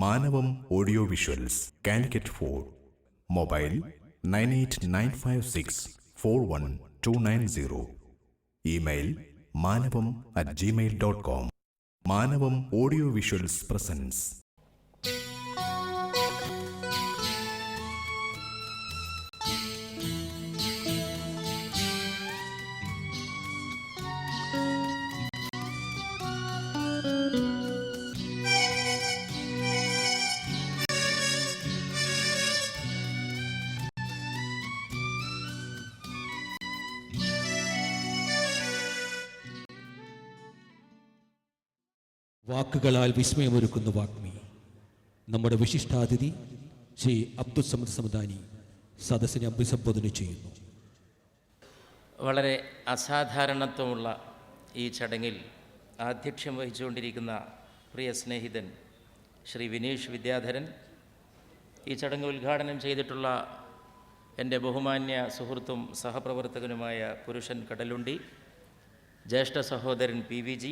മാനവം audio visuals Calicut 4 mobile 9895641290 email manavam@gmail.com Manavam audio visuals presents. വാക്കുകളാൽ വിസ്മയമൊരുക്കുന്ന വാഗ്മി നമ്മുടെ വിശിഷ്ടാതിഥി ശ്രീ അബ്ദുൽ സമദ് സമദാനി സദസ്സിനെ അഭിസംബോധന ചെയ്യുന്നു. വളരെ അസാധാരണത്വമുള്ള ഈ ചടങ്ങിൽ ആധ്യക്ഷ്യം വഹിച്ചുകൊണ്ടിരിക്കുന്ന പ്രിയ സ്നേഹിതൻ ശ്രീ വിനീഷ് വിദ്യാധരൻ, ഈ ചടങ്ങ് ഉദ്ഘാടനം ചെയ്തിട്ടുള്ള എൻ്റെ ബഹുമാന്യ സുഹൃത്തും സഹപ്രവർത്തകനുമായ പുരുഷൻ കടലുണ്ടി, ജ്യേഷ്ഠ സഹോദരൻ PVG,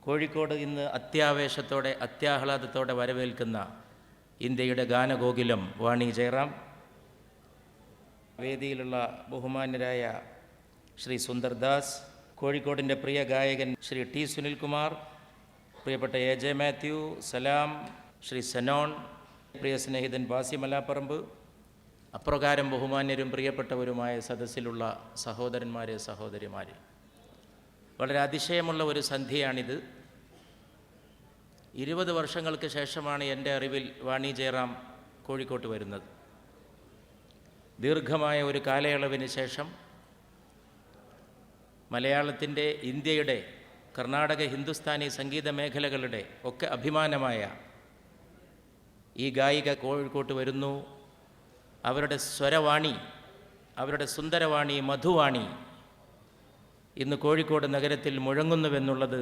കോഴിക്കോട് ഇന്ന് അത്യാവേശത്തോടെ അത്യാഹ്ലാദത്തോടെ വരവേൽക്കുന്ന ഇന്ത്യയുടെ ഗാനഗോകുലം വാണി ജയറാം, വേദിയിലുള്ള ബഹുമാന്യരായ ശ്രീ സുന്ദർദാസ്, കോഴിക്കോടിൻ്റെ പ്രിയ ഗായകൻ ശ്രീ T സുനിൽകുമാർ, പ്രിയപ്പെട്ട AJ മാത്യു, സലാം, ശ്രീ സെനോൺ, പ്രിയ സ്നേഹിതൻ ബാസി മലാപ്പറമ്പ്, അപ്രകാരം ബഹുമാന്യരും പ്രിയപ്പെട്ടവരുമായ സദസ്സിലുള്ള സഹോദരന്മാരെ സഹോദരിമാരെ, വളരെ അതിശയമുള്ള ഒരു സന്ധ്യയാണിത്. 20 വർഷങ്ങൾക്ക് ശേഷമാണ് എൻ്റെ അറിവിൽ വാണി ജയറാം കോഴിക്കോട്ട് വരുന്നത്. ദീർഘമായ ഒരു കാലയളവിന് ശേഷം മലയാളത്തിൻ്റെ, ഇന്ത്യയുടെ, കർണാടക, ഹിന്ദുസ്ഥാനി സംഗീത മേഖലകളുടെ ഒക്കെ അഭിമാനമായ ഈ ഗായിക കോഴിക്കോട്ട് വരുന്നു. അവരുടെ സ്വരവാണി, അവരുടെ സുന്ദരവാണി, മധുവാണി ഇന്ന് കോഴിക്കോട് നഗരത്തിൽ മുഴങ്ങുന്നുവെന്നുള്ളത്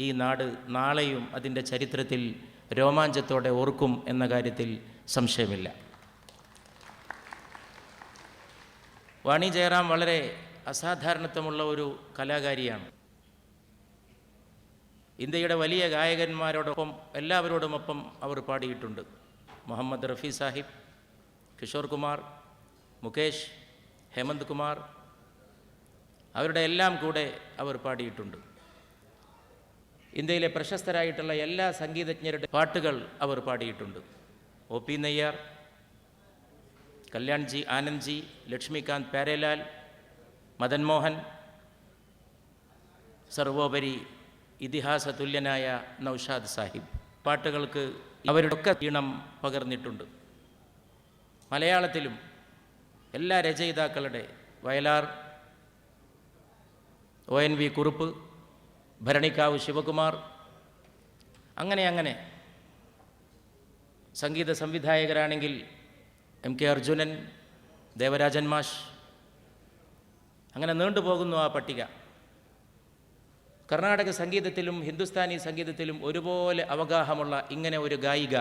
ഈ നാട് നാളെയും അതിൻ്റെ ചരിത്രത്തിൽ രോമാഞ്ചത്തോടെ ഓർക്കും എന്ന കാര്യത്തിൽ സംശയമില്ല. വാണി ജയറാം വളരെ അസാധാരണത്വമുള്ള ഒരു കലാകാരിയാണ്. ഇന്ത്യയുടെ വലിയ ഗായകന്മാരോടൊപ്പം എല്ലാവരോടുമൊപ്പം അവർ പാടിയിട്ടുണ്ട്. മുഹമ്മദ് റഫി സാഹിബ്, കിഷോർ കുമാർ, മുകേഷ്, ഹേമന്ത് കുമാർ, അവരുടെ എല്ലാം കൂടെ അവർ പാടിയിട്ടുണ്ട്. ഇന്ത്യയിലെ പ്രശസ്തരായിട്ടുള്ള എല്ലാ സംഗീതജ്ഞരുടെ പാട്ടുകൾ അവർ പാടിയിട്ടുണ്ട്. OP നയ്യാർ, കല്യാൺജി, ആനന്ദ്ജി, ലക്ഷ്മികാന്ത് പ്യാരേലാൽ, മദൻ മോഹൻ, സർവോപരി ഇതിഹാസ തുല്യനായ നൗഷാദ് സാഹിബ് പാട്ടുകൾക്ക് അവരുടെയൊക്കെ ഈണം പകർന്നിട്ടുണ്ട്. മലയാളത്തിലും എല്ലാ രചയിതാക്കളുടെ, വയലാർ, ONV കുറുപ്പ്, ഭരണിക്കാവ് ശിവകുമാർ, അങ്ങനെ സംഗീത സംവിധായകരാണെങ്കിൽ MK അർജുനൻ, ദേവരാജൻ മാഷ്, അങ്ങനെ നീണ്ടുപോകുന്നു ആ പട്ടിക. കർണാടക സംഗീതത്തിലും ഹിന്ദുസ്ഥാനി സംഗീതത്തിലും ഒരുപോലെ അവഗാഹമുള്ള ഇങ്ങനെ ഒരു ഗായിക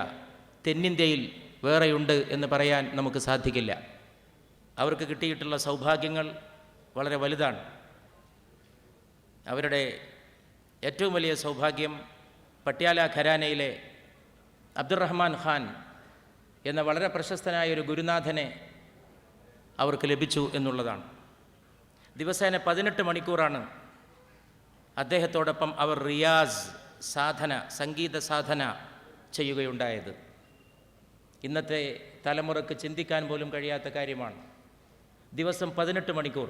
തെന്നിന്ത്യയിൽ വേറെയുണ്ട് എന്ന് പറയാൻ നമുക്ക് സാധിക്കില്ല. അവർക്ക് കിട്ടിയിട്ടുള്ള സൗഭാഗ്യങ്ങൾ വളരെ വലുതാണ്. അവരുടെ ഏറ്റവും വലിയ സൗഭാഗ്യം പട്യാല ഘരാനയിലെ അബ്ദുറഹ്മാൻ ഖാൻ എന്ന വളരെ പ്രശസ്തനായ ഒരു ഗുരുനാഥനെ അവർക്ക് ലഭിച്ചു എന്നുള്ളതാണ്. ദിവസേന 18 മണിക്കൂറാണ് അദ്ദേഹത്തോടൊപ്പം അവർ റിയാസ് സാധന, സംഗീത സാധന ചെയ്യുകയുണ്ടായത്. ഇന്നത്തെ തലമുറക്ക് ചിന്തിക്കാൻ പോലും കഴിയാത്ത കാര്യമാണ്. ദിവസം 18 മണിക്കൂർ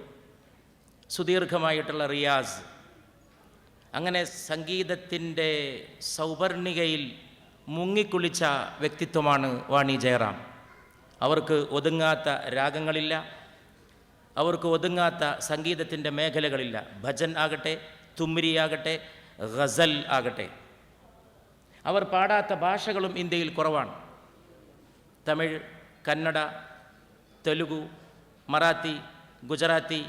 സുദീർഘമായിട്ടുള്ള റിയാസ്. അങ്ങനെ സംഗീതത്തിൻ്റെ സൗവർണികയിൽ മുങ്ങിക്കുളിച്ച വ്യക്തിത്വമാണ് വാണി ജയറാം. അവർക്ക് ഒതുങ്ങാത്ത രാഗങ്ങളില്ല, അവർക്ക് ഒതുങ്ങാത്ത സംഗീതത്തിൻ്റെ മേഖലകളില്ല. ഭജൻ ആകട്ടെ, തുമ്രി ആകട്ടെ, ഗസൽ ആകട്ടെ. അവർ പാടാത്ത ഭാഷകളും ഇന്ത്യയിൽ കുറവാണ്. തമിഴ്, കന്നഡ, തെലുഗു, മറാത്തി, ഗുജറാത്തി,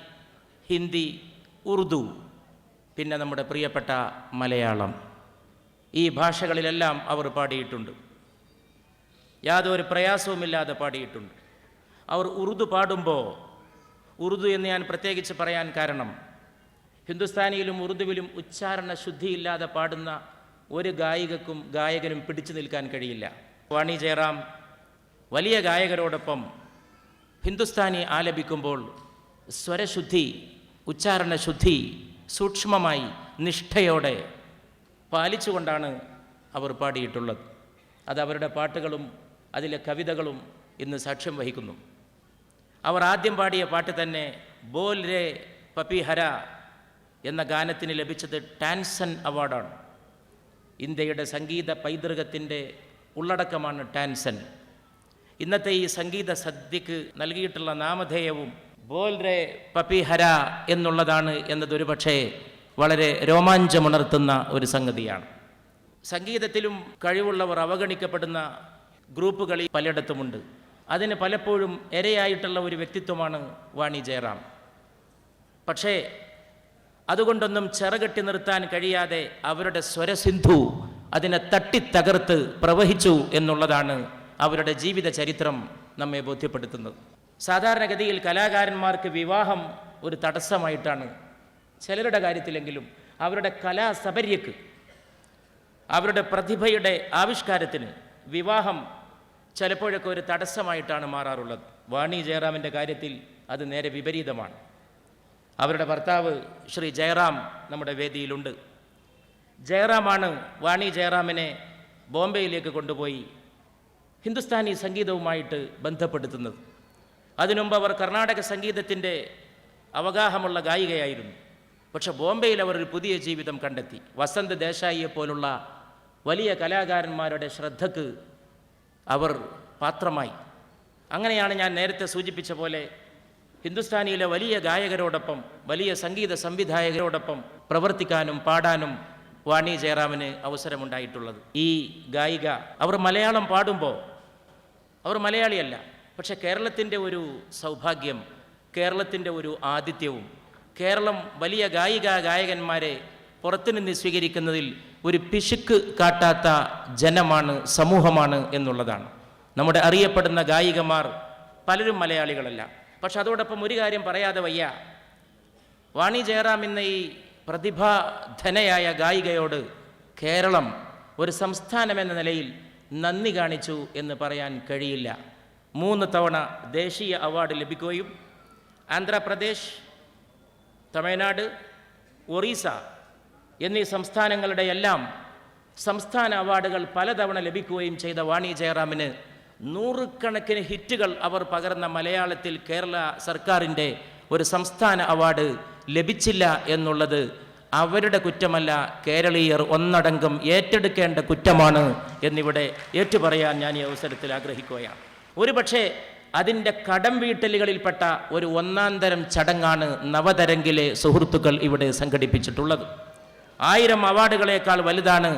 ഹിന്ദി, ഉറുദു, പിന്നെ നമ്മുടെ പ്രിയപ്പെട്ട മലയാളം, ഈ ഭാഷകളിലെല്ലാം അവർ പാടിയിട്ടുണ്ട്. യാതൊരു പ്രയാസവുമില്ലാതെ പാടിയിട്ടുണ്ട്. അവർ ഉറുദു പാടുമ്പോൾ, ഉറുദു എന്ന് ഞാൻ പ്രത്യേകിച്ച് പറയാൻ കാരണം, ഹിന്ദുസ്ഥാനിയിലും ഉറുദുവിലും ഉച്ചാരണ ശുദ്ധിയില്ലാതെ പാടുന്ന ഒരു ഗായികക്കും ഗായകനും പിടിച്ചു നിൽക്കാൻ കഴിയില്ല. വാണി ജയറാം വലിയ ഗായകരോടൊപ്പം ഹിന്ദുസ്ഥാനി ആലപിക്കുമ്പോൾ സ്വരശുദ്ധി, ഉച്ചാരണശുദ്ധി സൂക്ഷ്മമായി നിഷ്ഠയോടെ പാലിച്ചുകൊണ്ടാണ് അവർ പാടിയിട്ടുള്ളത്. അത് അവരുടെ പാട്ടുകളും അതിലെ കവിതകളും ഇന്ന് സാക്ഷ്യം വഹിക്കുന്നു. അവർ ആദ്യം പാടിയ പാട്ട് തന്നെ ബോൽ രേ പപ്പി ഹര എന്ന ഗാനത്തിന് ലഭിച്ചത് ടാൻസൺ അവാർഡാണ്. ഇന്ത്യയുടെ സംഗീത പൈതൃകത്തിൻ്റെ ഉള്ളടക്കമാണ് ടാൻസൺ. ഇന്നത്തെ ഈ സംഗീത സദ്യക്ക് നൽകിയിട്ടുള്ള നാമധേയവും ബോൽ രേ പപ്പി ഹര എന്നുള്ളതാണ് എന്നതൊരു പക്ഷേ വളരെ രോമാഞ്ചമുണർത്തുന്ന ഒരു സംഗതിയാണ്. സംഗീതത്തിലും കഴിവുള്ളവർ അവഗണിക്കപ്പെടുന്ന ഗ്രൂപ്പുകൾ പലയിടത്തുമുണ്ട്. അതിന് പലപ്പോഴും ഇരയായിട്ടുള്ള ഒരു വ്യക്തിത്വമാണ് വാണി ജയറാം. പക്ഷേ അതുകൊണ്ടൊന്നും ചിറകെട്ടി നിർത്താൻ കഴിയാതെ അവരുടെ സ്വരസിന്ധു അതിനെ തട്ടിത്തകർത്ത് പ്രവഹിച്ചു എന്നുള്ളതാണ് അവരുടെ ജീവിത ചരിത്രം നമ്മെ ബോധ്യപ്പെടുത്തുന്നത്. സാധാരണഗതിയിൽ കലാകാരന്മാർക്ക് വിവാഹം ഒരു തടസ്സമായിട്ടാണ്, ചിലരുടെ കാര്യത്തിലെങ്കിലും അവരുടെ കലാസപര്യക്ക്, അവരുടെ പ്രതിഭയുടെ ആവിഷ്കാരത്തിന് വിവാഹം ചിലപ്പോഴൊക്കെ ഒരു തടസ്സമായിട്ടാണ് മാറാറുള്ളത്. വാണി ജയറാമിൻ്റെ കാര്യത്തിൽ അത് നേരെ വിപരീതമാണ്. അവരുടെ ഭർത്താവ് ശ്രീ ജയറാം നമ്മുടെ വേദിയിലുണ്ട്. ജയറാമാണ് വാണി ജയറാമിനെ ബോംബെയിലേക്ക് കൊണ്ടുപോയി ഹിന്ദുസ്ഥാനി സംഗീതവുമായിട്ട് ബന്ധപ്പെടുത്തുന്നത്. അതിനുമുമ്പ് അവർ കർണാടക സംഗീതത്തിൻ്റെ അവഗാഹമുള്ള ഗായികയായിരുന്നു. പക്ഷെ ബോംബെയിൽ അവർ ഒരു പുതിയ ജീവിതം കണ്ടെത്തി. വസന്ത് ദേശായിയെ പോലുള്ള വലിയ കലാകാരന്മാരുടെ ശ്രദ്ധക്ക് അവർ പാത്രമായി. അങ്ങനെയാണ് ഞാൻ നേരത്തെ സൂചിപ്പിച്ച പോലെ ഹിന്ദുസ്ഥാനിയിലെ വലിയ ഗായകരോടൊപ്പം, വലിയ സംഗീത സംവിധായകരോടൊപ്പം പ്രവർത്തിക്കാനും പാടാനും വാണി ജയറാമിന് അവസരമുണ്ടായിട്ടുള്ളത്. ഈ ഗായിക അവർ മലയാളം പാടുമ്പോൾ അവർ മലയാളിയല്ല, പക്ഷെ കേരളത്തിൻ്റെ ഒരു സൗഭാഗ്യം, കേരളത്തിൻ്റെ ഒരു ആതിഥ്യവും, കേരളം വലിയ ഗായകന്മാരെ പുറത്തുനിന്ന് സ്വീകരിക്കുന്നതിൽ ഒരു പിശുക്ക് കാട്ടാത്ത ജനമാണ്, സമൂഹമാണ് എന്നുള്ളതാണ്. നമ്മുടെ അറിയപ്പെടുന്ന ഗായികമാർ പലരും മലയാളികളല്ല. പക്ഷെ അതോടൊപ്പം ഒരു കാര്യം പറയാതെ വയ്യ, വാണി ജയറാം എന്ന ഈ പ്രതിഭാധനയായ ഗായികയോട് കേരളം ഒരു സംസ്ഥാനമെന്ന നിലയിൽ നന്ദി കാണിച്ചു എന്ന് പറയാൻ കഴിയില്ല. 3 തവണ ദേശീയ അവാർഡ് ലഭിക്കുകയും ആന്ധ്രാപ്രദേശ്, തമിഴ്നാട്, ഒറീസ എന്നീ സംസ്ഥാനങ്ങളുടെ എല്ലാം സംസ്ഥാന അവാർഡുകൾ പലതവണ ലഭിക്കുകയും ചെയ്ത വാണി ജയറാമിന് 100 കണക്കിന് ഹിറ്റുകൾ അവർ പകർന്ന മലയാളത്തിൽ കേരള സർക്കാരിൻ്റെ ഒരു സംസ്ഥാന അവാർഡ് ലഭിച്ചില്ല എന്നുള്ളത് അവരുടെ കുറ്റമല്ല, കേരളീയർ ഒന്നടങ്കം ഏറ്റെടുക്കേണ്ട കുറ്റമാണ് എന്നിവിടെ ഏറ്റുപറയാൻ ഞാൻ ഈ അവസരത്തിൽ ആഗ്രഹിക്കുകയാണ്. ഒരുപക്ഷെ അതിൻ്റെ കടം വീട്ടലുകളിൽപ്പെട്ട ഒരു ഒന്നാന്തരം ചടങ്ങാണ് നവതരംഗിലെ സുഹൃത്തുക്കൾ ഇവിടെ സംഘടിപ്പിച്ചിട്ടുള്ളത്. 1000 അവാർഡുകളേക്കാൾ വലുതാണ്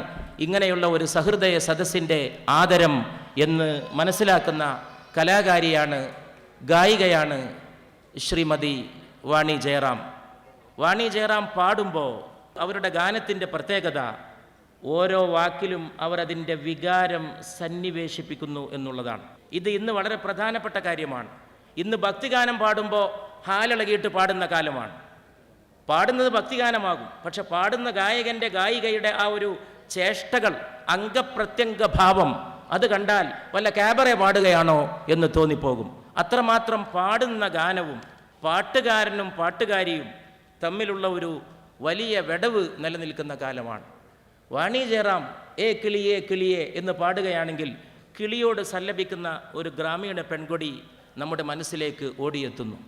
ഇങ്ങനെയുള്ള ഒരു സഹൃദയ സദസ്സിൻ്റെ ആദരം എന്ന് മനസ്സിലാക്കുന്ന കലാകാരിയാണ്, ഗായികയാണ് ശ്രീമതി വാണി ജയറാം. വാണി ജയറാം പാടുമ്പോൾ അവരുടെ ഗാനത്തിൻ്റെ പ്രത്യേകത ഓരോ വാക്കിലും അവർ അതിൻ്റെ വികാരം സന്നിവേശിപ്പിക്കുന്നു എന്നുള്ളതാണ്. ഇത് ഇന്ന് വളരെ പ്രധാനപ്പെട്ട കാര്യമാണ്. ഇന്ന് ഭക്തിഗാനം പാടുമ്പോൾ ഹാലിളകിയിട്ട് പാടുന്ന കാലമാണ്. പാടുന്നത് ഭക്തിഗാനമാകും, പക്ഷെ പാടുന്ന ഗായികയുടെ ആ ഒരു ചേഷ്ടകൾ, അംഗപ്രത്യംഗഭാവം അത് കണ്ടാൽ വല്ല ക്യാബറെ പാടുകയാണോ എന്ന് തോന്നിപ്പോകും. അത്രമാത്രം പാടുന്ന ഗാനവും പാട്ടുകാരനും പാട്ടുകാരിയും തമ്മിലുള്ള ഒരു വലിയ വിടവ് നിലനിൽക്കുന്ന കാലമാണ്. വാണി ജയറാം കിളിയേ കിളിയേ എന്ന് പാടുകയാണെങ്കിൽ കിളിയോട് സല്ലപിക്കുന്ന ഒരു ഗ്രാമീണ പെൺകൊടി നമ്മുടെ മനസ്സിലേക്ക് ഓടിയെത്തുന്നു.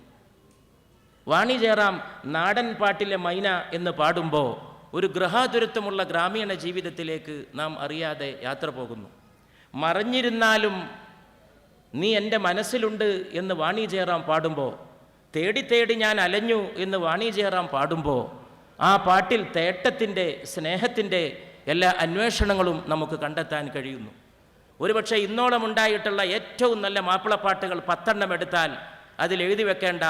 വാണി ജയറാം നാടൻ പാട്ടിലെ മൈന എന്ന് പാടുമ്പോൾ ഒരു ഗൃഹാതുരത്വമുള്ള ഗ്രാമീണ ജീവിതത്തിലേക്ക് നാം അറിയാതെ യാത്ര പോകുന്നു. മറഞ്ഞിരുന്നാലും നീ എൻ്റെ മനസ്സിലുണ്ട് എന്ന് വാണി ജയറാം പാടുമ്പോൾ, തേടി തേടി ഞാൻ അലഞ്ഞു എന്ന് വാണി ജയറാം പാടുമ്പോൾ, ആ പാട്ടിൽ തേട്ടത്തിൻ്റെ, സ്നേഹത്തിൻ്റെ എല്ലാ അന്വേഷണങ്ങളും നമുക്ക് കണ്ടെത്താൻ കഴിയുന്നു. ഒരുപക്ഷെ ഇന്നോളം ഉണ്ടായിട്ടുള്ള ഏറ്റവും നല്ല മാപ്പിളപ്പാട്ടുകൾ 10 എടുത്താൽ അതിൽ എഴുതി വെക്കേണ്ട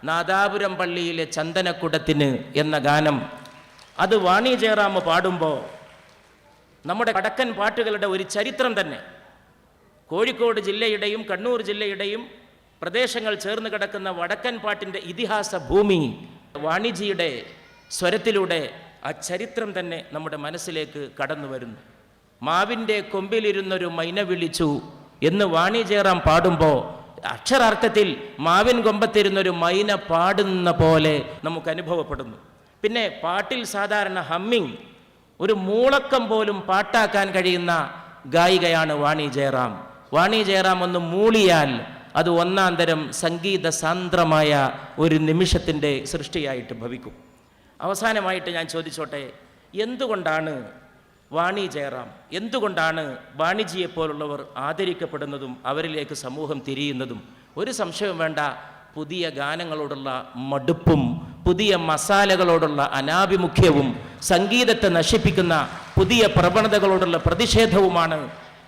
നാദാപുരം പള്ളിയിലെ ചന്ദനക്കുടത്തിന് എന്ന ഗാനം, അത് വാണി ജയറാം പാടുമ്പോൾ നമ്മുടെ വടക്കൻ പാട്ടുകളുടെ ഒരു ചരിത്രം തന്നെ, കോഴിക്കോട് ജില്ലയുടെയും കണ്ണൂർ ജില്ലയുടെയും പ്രദേശങ്ങൾ ചേർന്ന് കിടക്കുന്ന വടക്കൻ പാട്ടിൻ്റെ ഇതിഹാസ ഭൂമി വാണിജിയുടെ സ്വരത്തിലൂടെ ആ ചരിത്രം തന്നെ നമ്മുടെ മനസ്സിലേക്ക് കടന്നു വരുന്നു. മാവിൻ്റെ കൊമ്പിലിരുന്നൊരു മൈന വിളിച്ചു എന്ന് വാണി ജയറാം പാടുമ്പോൾ അക്ഷരാർത്ഥത്തിൽ മാവിൻ കൊമ്പത്തിരുന്നൊരു മൈന പാടുന്ന പോലെ നമുക്ക് അനുഭവപ്പെടുന്നു. പിന്നെ പാട്ടിൽ സാധാരണ ഹമ്മിങ്, ഒരു മൂളക്കം പോലും പാട്ടാക്കാൻ കഴിയുന്ന ഗായികയാണ് വാണി ജയറാം. വാണി ജയറാം ഒന്ന് മൂളിയാൽ അത് ഒന്നാം തരം സംഗീത സാന്ദ്രമായ ഒരു നിമിഷത്തിൻ്റെ സൃഷ്ടിയായിട്ട് ഭവിക്കും. അവസാനമായിട്ട് ഞാൻ ചോദിച്ചോട്ടെ, എന്തുകൊണ്ടാണ് വാണി ജയറാം, എന്തുകൊണ്ടാണ് വാണിജിയെപ്പോലുള്ളവർ ആദരിക്കപ്പെടുന്നതും അവരിലേക്ക് സമൂഹം തിരിയുന്നതും? ഒരു സംശയവും വേണ്ട, പുതിയ ഗാനങ്ങളോടുള്ള മടുപ്പും പുതിയ മസാലകളോടുള്ള അനാഭിമുഖ്യവും സംഗീതത്തെ നശിപ്പിക്കുന്ന പുതിയ പ്രവണതകളോടുള്ള പ്രതിഷേധവുമാണ്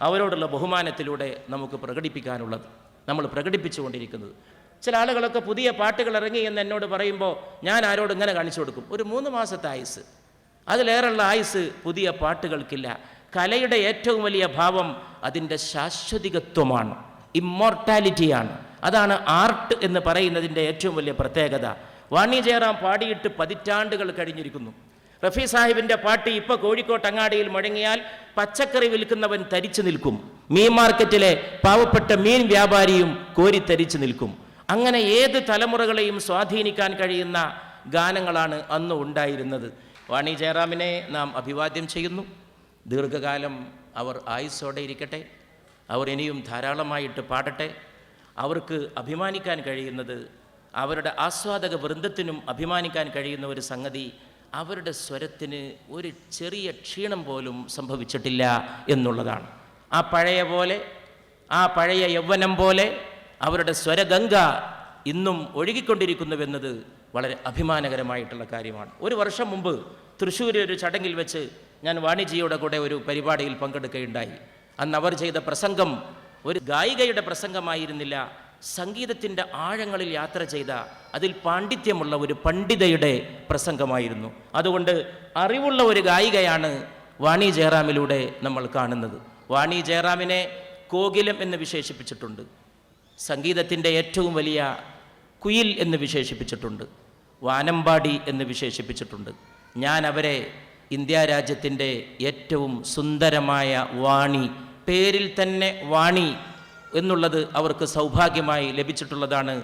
അവരോടുള്ള ബഹുമാനത്തിലൂടെ നമുക്ക് പ്രകടിപ്പിക്കാനുള്ളത്, നമ്മൾ പ്രകടിപ്പിച്ചുകൊണ്ടിരിക്കുന്നത്. ചില ആളുകളൊക്കെ പുതിയ പാട്ടുകൾ ഇറങ്ങി എന്ന് എന്നോട് പറയുമ്പോൾ ഞാൻ ആരോട് ഇങ്ങനെ കാണിച്ചു കൊടുക്കും, ഒരു 3 മാസത്തെ ആയുസ്, അതിലേറെയുള്ള ആയുസ് പുതിയ പാട്ടുകൾക്കില്ല. കലയുടെ ഏറ്റവും വലിയ ഭാവം അതിൻ്റെ ശാശ്വതികത്വമാണ്, ഇമ്മോർട്ടാലിറ്റിയാണ്. അതാണ് ആർട്ട് എന്ന് പറയുന്നതിൻ്റെ ഏറ്റവും വലിയ പ്രത്യേകത. വാണി ജയറാം പാടിയിട്ട് പതിറ്റാണ്ടുകൾ കഴിഞ്ഞിരിക്കുന്നു. റഫി സാഹിബിൻ്റെ പാട്ട് ഇപ്പോൾ കോഴിക്കോട്ട് അങ്ങാടിയിൽ മുഴങ്ങിയാൽ പച്ചക്കറി വിൽക്കുന്നവൻ തരിച്ചു നിൽക്കും, മീൻ മാർക്കറ്റിലെ പാവപ്പെട്ട മീൻ വ്യാപാരിയും കോരിത്തരിച്ചു നിൽക്കും. അങ്ങനെ ഏത് തലമുറകളെയും സ്വാധീനിക്കാൻ കഴിയുന്ന ഗാനങ്ങളാണ് അന്ന് ഉണ്ടായിരുന്നത്. വാണി ജയറാമിനെ നാം അഭിവാദ്യം ചെയ്യുന്നു. ദീർഘകാലം അവർ ആയുസ്സോടെ ഇരിക്കട്ടെ, അവർ ഇനിയും ധാരാളമായിട്ട് പാടട്ടെ. അവർക്ക് അഭിമാനിക്കാൻ കഴിയുന്നത്, അവരുടെ ആസ്വാദക വൃന്ദത്തിനും അഭിമാനിക്കാൻ കഴിയുന്ന ഒരു സംഗതി, അവരുടെ സ്വരത്തിന് ഒരു ചെറിയ ക്ഷീണം പോലും സംഭവിച്ചിട്ടില്ല എന്നുള്ളതാണ്. ആ പഴയ പോലെ, ആ പഴയ യൗവനം പോലെ അവരുടെ സ്വരഗംഗ ഇന്നും ഒഴുകിക്കൊണ്ടിരിക്കുന്നുവെന്നത് വളരെ അഭിമാനകരമായിട്ടുള്ള കാര്യമാണ്. ഒരു വർഷം മുമ്പ് തൃശ്ശൂരിൽ ഒരു ചടങ്ങിൽ വെച്ച് ഞാൻ വാണിജിയുടെ കൂടെ ഒരു പരിപാടിയിൽ പങ്കെടുക്കുകയുണ്ടായി. അന്ന് അവർ ചെയ്ത പ്രസംഗം ഒരു ഗായികയുടെ പ്രസംഗമായിരുന്നില്ല, സംഗീതത്തിൻ്റെ ആഴങ്ങളിൽ യാത്ര ചെയ്ത അതിൽ പാണ്ഡിത്യമുള്ള ഒരു പണ്ഡിതയുടെ പ്രസംഗമായിരുന്നു. അതുകൊണ്ട് അറിവുള്ള ഒരു ഗായികയാണ് വാണി ജയറാമിലൂടെ നമ്മൾ കാണുന്നത്. വാണി ജയറാമിനെ കോകിലം എന്ന് വിശേഷിപ്പിച്ചിട്ടുണ്ട്, സംഗീതത്തിൻ്റെ ഏറ്റവും വലിയ കുയിൽ എന്ന് വിശേഷിപ്പിച്ചിട്ടുണ്ട്, വാനമ്പാടി എന്ന് വിശേഷിപ്പിച്ചിട്ടുണ്ട്. ഞാൻ അവരെ ഇന്ത്യ രാജ്യത്തിൻ്റെ ഏറ്റവും സുന്ദരമായ വാണി, പേരിൽ തന്നെ വാണി എന്നുള്ളത് അവർക്ക് സൗഭാഗ്യമായി ലഭിച്ചിട്ടുള്ളതാണ്.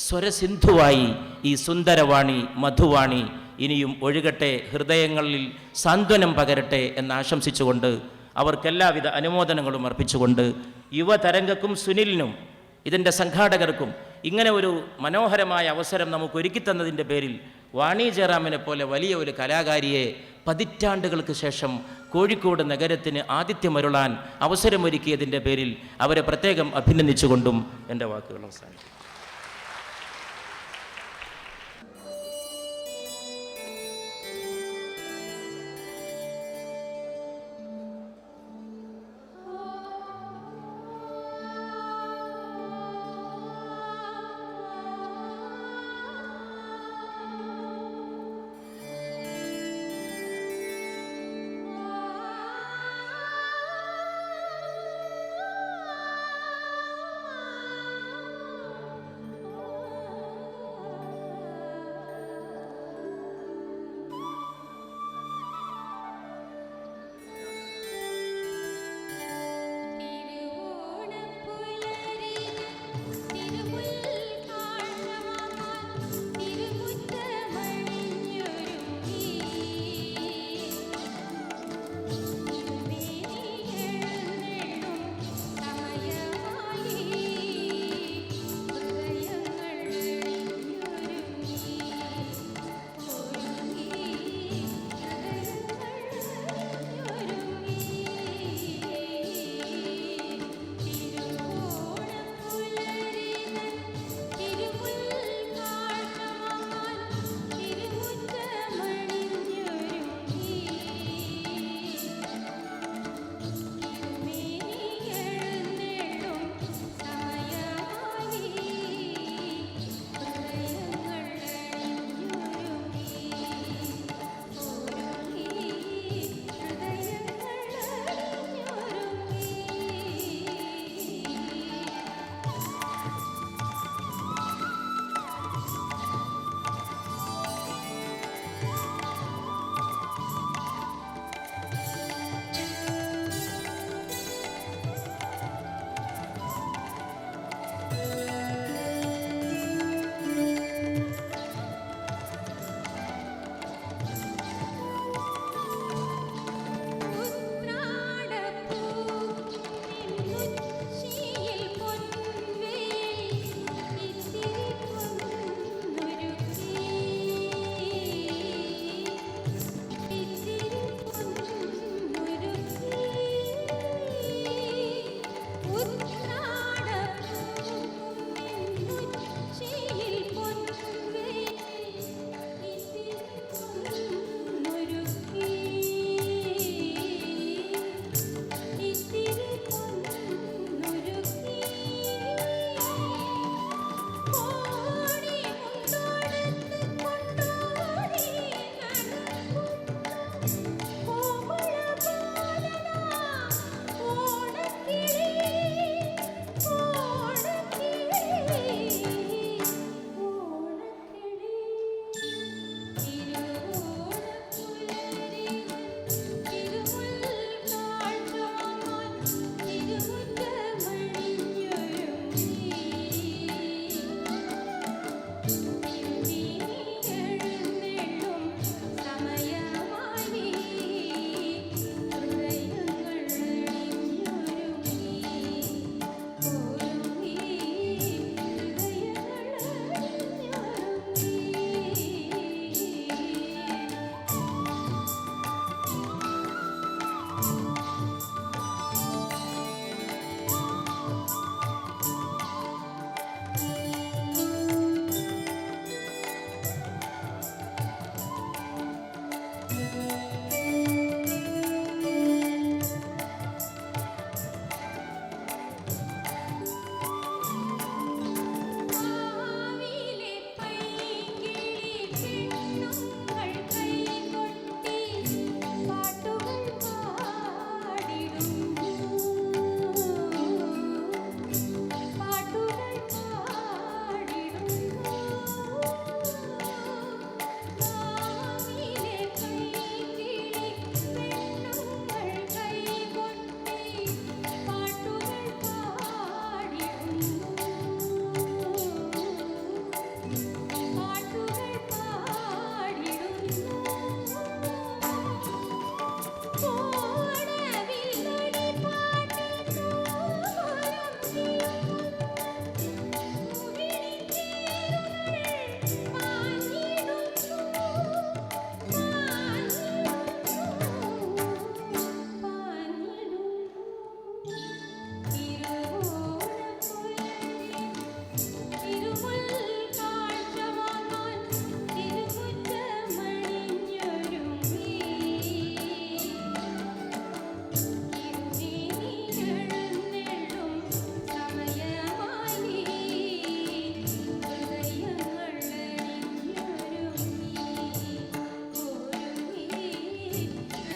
സ്വരസിന്ധുവായി ഈ സുന്ദരവാണി, മധുവാണി ഇനിയും ഒഴുകട്ടെ, ഹൃദയങ്ങളിൽ സാന്ത്വനം പകരട്ടെ എന്ന് ആശംസിച്ചുകൊണ്ട് അവർക്കെല്ലാവിധ അനുമോദനങ്ങളും അർപ്പിച്ചുകൊണ്ട് യുവതരംഗക്കും സുനിലിനും ഇതിൻ്റെ സംഘാടകർക്കും ഇങ്ങനെ ഒരു മനോഹരമായ അവസരം നമുക്ക് ഒരുക്കിത്തന്നതിൻ്റെ പേരിൽ വാണി ജയറാമിനെ പോലെ വലിയ ഒരു കലാകാരിയെ പതിറ്റാണ്ടുകൾക്ക് ശേഷം കോഴിക്കോട് നഗരത്തിന് ആതിഥ്യമരുളാൻ അവസരമൊരുക്കിയതിൻ്റെ പേരിൽ അവരെ പ്രത്യേകം അഭിനന്ദിച്ചുകൊണ്ടും എൻ്റെ വാക്കുകൾ അവസാനിക്കും.